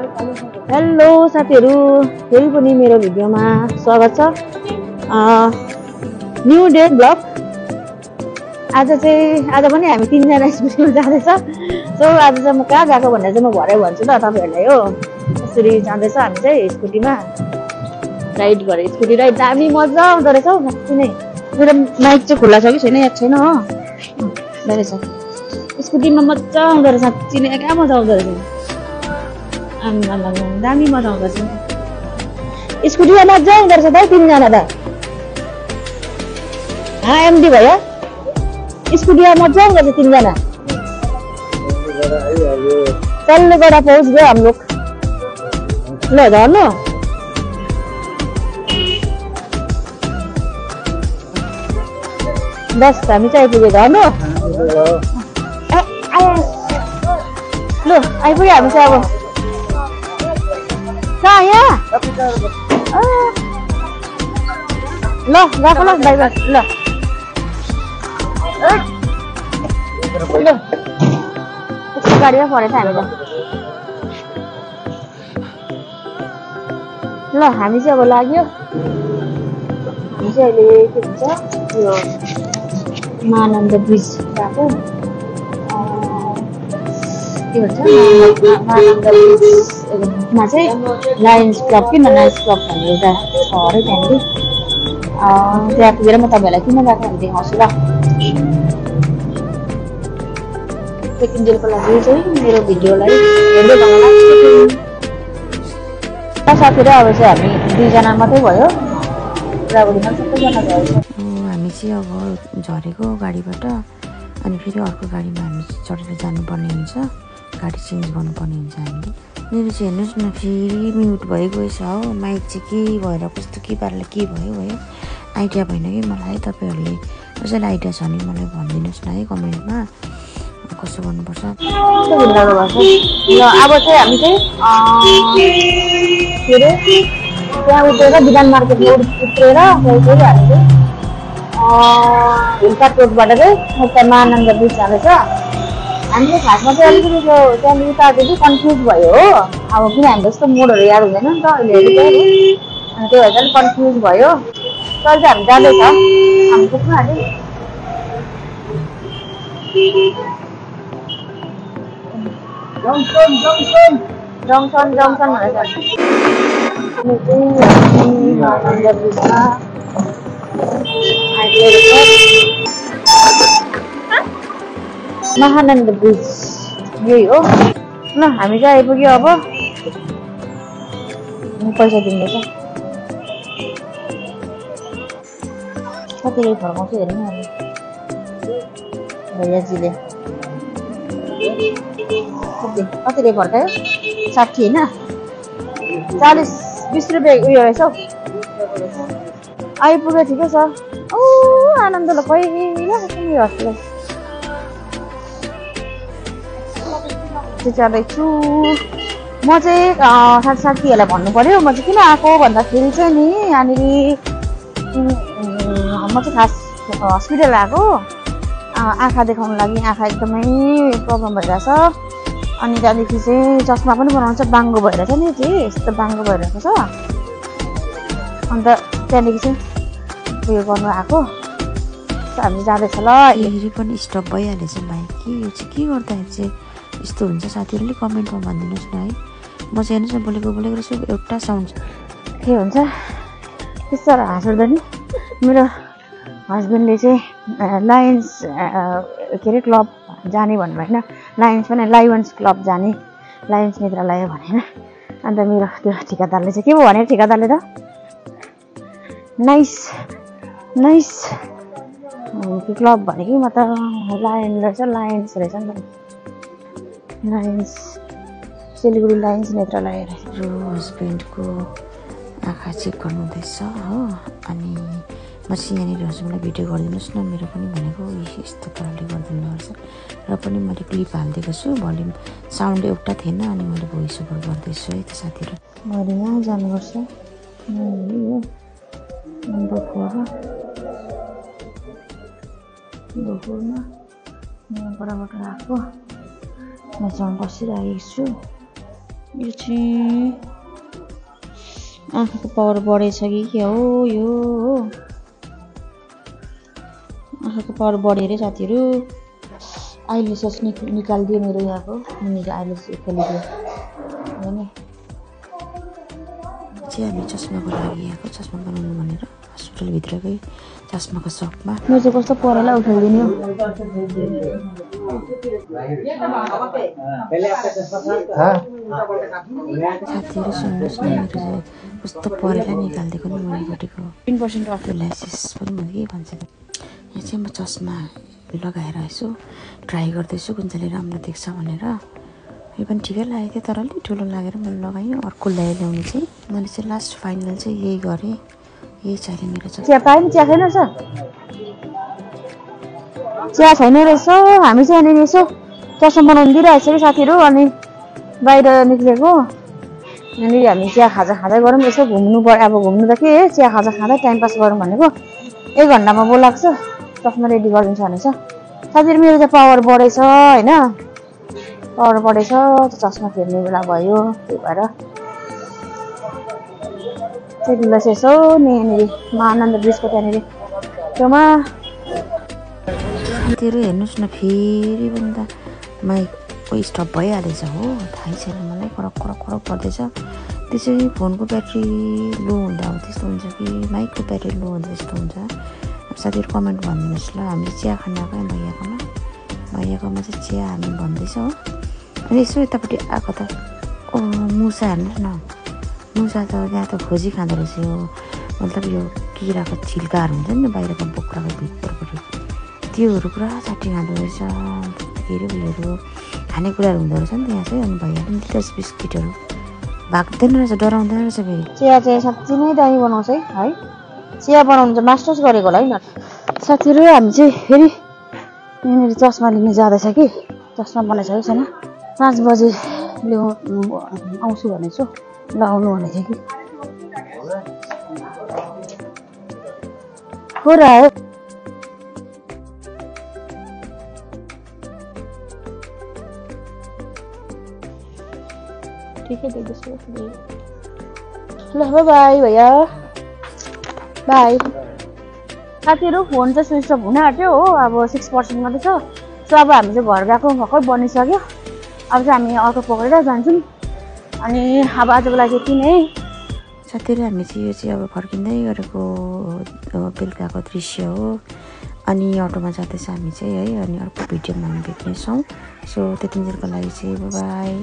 Hello साथीहरु, फेरि पनि मेरो भिडियोमा स्वागत छ। New day blog. आज पनि हामी तीनजना स्कुटीमा जाँदैछ। सो आज चाहिँ म कहाँ गएको भनेर चाहिँ म भरे भन्छु ल तपाईहरुलाई हो। यसरी जाँदैछ हामी चाहिँ स्कुटीमा राइड गरे। स्कुटी राइड दामी मजा आउँदो रहेछ हौ साच्चै नै। मेरो माइक चाहिँ खुल्ला छ कि छैन याद छैन हो। रहेछ। स्कुटीमा मजा आउँदो रहेछ साच्चै नै क्या मजा आउँदो रहेछ। दामी मजा आउँदो रहेछ। स्कुटीमा मजा आउँदो रहेछ त तीनजना त। एमडी भयो। स्कुटीमा मजा आउँदो रहेछ तीनजना। चलने गड़ा पहुंच गए हम लोग। ले जाओ लो। बस हामी चाहिँ आइपुगेको हो लो आइपुग्यो हामी चाहिँ अब कहाँ यहाँ ल गएको ल बाई बाई ल गाडीमा परेछ हामी त ल हामी चाहिँ अब लाग्यो हामी चाहिँ अहिले के भन्छ यो महानन्द ब्रिज गएको के भन्छ महानन्द ब्रिजमा चाहिँ लायन्स क्लब कि लायन्स क्लब भन्ने एउटा छ अरे त्यहाँनिर त्यहाँ पुगेर म तपाईँहरूलाई किन गएको भने देखाउँछु ल। सेकेन्ड डेको लागि चाहिँ मेरो भिडियोलाई हेर्दै गर्नुहोला। साथीहरु अब चाहिँ हामी दुईजना मात्रै भयो। बुढाबुढीमा सबैजना भएछ। हामी चाहिँ अब झरेको गाडीबाट अनि फेरि अर्को गाडीमा हामी चढेर जानुपर्ने हुन्छ। गाडी चेन्ज गर्नुपर्ने हुन्छ हामीले। मेरो चाहिँ हेर्नुहोस् न फेरि म्युट भइगएछ हो। माइक चाहिँ के भएर कस्तो के पाराले के भयो आइडिया भएन कि मलाई। तपाईँहरूले कसैलाई आइडिया छ भने मलाई भनिदिनुहोस् न है कमेन्टमा कसो गर्नुपर्छ। ल अब चाहिँ हामी चाहिँ के अरे त्यहाँ उठेर विधान मार्केटमा उत्रेर फेरि हामी चाहिँ हिलपाट रोडबाट चाहिँ महानन्द ब्रिज जाँदैछ। हामी चाहिँ खासमा चाहिँ अलिकति त्यो त्यहाँनिर उतादेखि कन्फ्युज भयो हो। अब किन हाम्रो जस्तो मोडहरू याद हुँदैन नि त अहिले अनि त्यही भएर चाहिँ कन्फ्युज भयो। तर चाहिँ हामी जाँदैछ हामी पुग्नु आँट्यो। जङ्सन भनेर महानन्द ब्रिजमा महानन्द ब्रिज यही हो ल। हामी चाहिँ आइपुग्यो अब पैसा दिँदैछ कति फर्काउँछु हेर्नु भैयाजीले कति फर्कायो 60 होइन 40-20 रुपियाँ उयो रहेछ हौ। आइपुग्यो ठिकै छ। आनन्दलाई पहिला हस्पिटल जाँदैछु म चाहिँ। साथीहरूलाई भन्नु पर्यो म चाहिँ किन आएको भन्दाखेरि चाहिँ नि यहाँनिर म चाहिँ खास हस्पिटल आएको आँखा देखाउनु लागि। आँखा एकदमै प्रब्लम भइरहेछ अनि त्यहाँदेखि चाहिँ चस्मा पनि बनाउँछ बाङ्गो भइरहेछ नि चाहिँ यस्तो बाङ्गो भइरहेको छ। अन्त त्यहाँदेखि चाहिँ उयो गर्नु आएको हामी जाँदैछ ल। फेरि पनि स्टप भइहालेछ बाइक कि यो चाहिँ के गर्दाखेरि चाहिँ यस्तो हुन्छ साथीहरूले कमेन्टमा भनिदिनुहोस् न है। म चाहिँ हेर्नुहोस् न बोलेको रहेछु एउटा साउन्ड के हुन्छ त्यस्तो हाँस उठ्दैन। मेरो हस्बेन्डले चाहिँ लायन्स के अरे क्लब जाने भन्नु होइन लायन्स पनि लायन्स क्लब जाने लायन्स नेत्रालय भनेर। अन्त मेरो त्यो ठिकादारले चाहिँ के पो भने ठिकादारले त नाइस क्लब भने कि म त लायन्स रहेछ नि त लायन्स सिलगढी लायन्स नेत्रालय रहेछ। हस्बेन्डको आँखा चेक गर्नुहुँदैछ हो। अनि म चाहिँ यहाँनिर हस्बेन्डलाई भिडियो गरिदिनुहोस् न मेरो पनि भनेको यस्तो पाराले गरिदिनुपर्छ। र पनि मैले क्लिप हालिदिएको छु भोल्युम साउन्ड एउटा थिएन अनि मैले भोइस ओभर गर्दैछु है त साथीहरू। मैले यहाँ जानुपर्छ दोहोरमा यहाँबाट आएको यहाँ बसिरहेको छु। यो चाहिँ आँखाको पावर बढेछ कि के हो यो हो आँखाको पावर बढ्यो अरे साथीहरू आइलेसेस निकालिदियो मेरो यहाँको मुनिको आइलेसेस खोलिदियो होइन चाहिँ हामी चस्माको लागि यहाँको चस्मा बनाउनु भनेर हस्पिटलभित्रकै चस्माको सपमा म चाहिँ कस्तो परेला उठाइदिने हो साथीहरू सुन्नुहोस् न मेरो चाहिँ कस्तो परेला निकालिदिएको नि मुनिपट्टिको 10% अफ लाइसेस पनि मैले के भन्छ यहाँ चाहिँ म चस्मा लगाएर यसो ट्राई गर्दैछु कुन चाहिँ राम्रो देख्छ भनेर यो पनि ठिकै लागेको थियो तर अलिक ठुलो लागेर मैले लगाएँ अर्को ल्याउने चाहिँ मैले चाहिँ लास्ट फाइनल चाहिँ यही गरेँ यही चाहियो मेरो चाहिँ चिया पायो नि चिया छैन रहेछ चिया छैन रहेछ हामी चाहिँ यहाँनिर यसो चस्मा बनाउनु दिइरहेको छ कि साथीहरू अनि बाहिर निक्लेको यहाँनिर हामी चिया खाजा खाँदै गरौँ यसो घुम्नु पर्यो अब घुम्नु त के चिया खाजा खाँदै टाइम पास गरौँ भनेको 1 घन्टामा बोलाएको छ चस्मा रेडी गरिदिन्छ भनेछ साथीहरू मेरो चाहिँ पावर बढेछ होइन पावर बढेछ चस्मा फेर्ने बेला भयो त्यही भएर त्यति बेला चाहिँ यसो यहाँनिर महानन्द ब्रिजको त्यहाँनिर त्योमा साथीहरू हेर्नुहोस् न फेरि पनि त माइकको स्टप भइहालेछ हो थाहै छैन मलाई करक करक करक पर्दैछ त्यो चाहिँ फोनको ब्याट्री लो हुँदा हो त्यस्तो हुन्छ कि माइकको ब्याट्री लो हुँदा त्यस्तो हुन्छ साथीहरू कमेन्ट भनिदिनुहोस् ल हामी चिया खान आएको भैयाकोमा चाहिँ चिया हामी भन्दैछ हो अनि यसो यतापट्टि आएको त मुसा हेर्नुहोस् न मुसा त त्यहाँ त खोजी खाँदो रहेछ यो मतलब यो किराको छिल्काहरू हुन्छ नि बाहिरको बोक्राको भित्रपट्टि त्योहरू पुरा चाटी खाँदो रहेछ के अरे उयोहरू खानेकुराहरू हुँदो रहेछ नि त यहाँ चाहिँ अनि भैया पनि दिँदैछ बिस्किटहरू भाग्दैन रहेछ डराउँदैन रहेछ फेरि चिया चाहिँ साँच्ची नै दामी बनाउँछ है चिया बनाउनु चाहिँ मास्टर्स गरेको होला है न साथीहरू हामी चाहिँ फेरि यहाँनिर चस्मा लिन जाँदैछ कि चस्मा बनाइसकेको छैन 5 बजे आउँछु भनेको छु लाउनु भनेको थियो कि हो र ठिकै देख्दैछु ल बाई भैया बाई साथीहरू फोन चाहिँ स्विच अफ हुन आँट्यो हो अब 6% मात्रै छ सो अब हामी चाहिँ घर गएको भर्खर बनिसक्यो अब चाहिँ हामी अटो पक्रेर जान्छौँ अनि अब आजको लागि यति नै साथीहरू हामी चाहिँ यो चाहिँ अब फर्किँदै गरेको बेलुकाको दृश्य हो अनि अटोमा जाँदैछ हामी चाहिँ है अनि अर्को भिडियोमा हामी भेट्नेछौँ सो त्यतिन्जेलको लागि चाहिँ बाई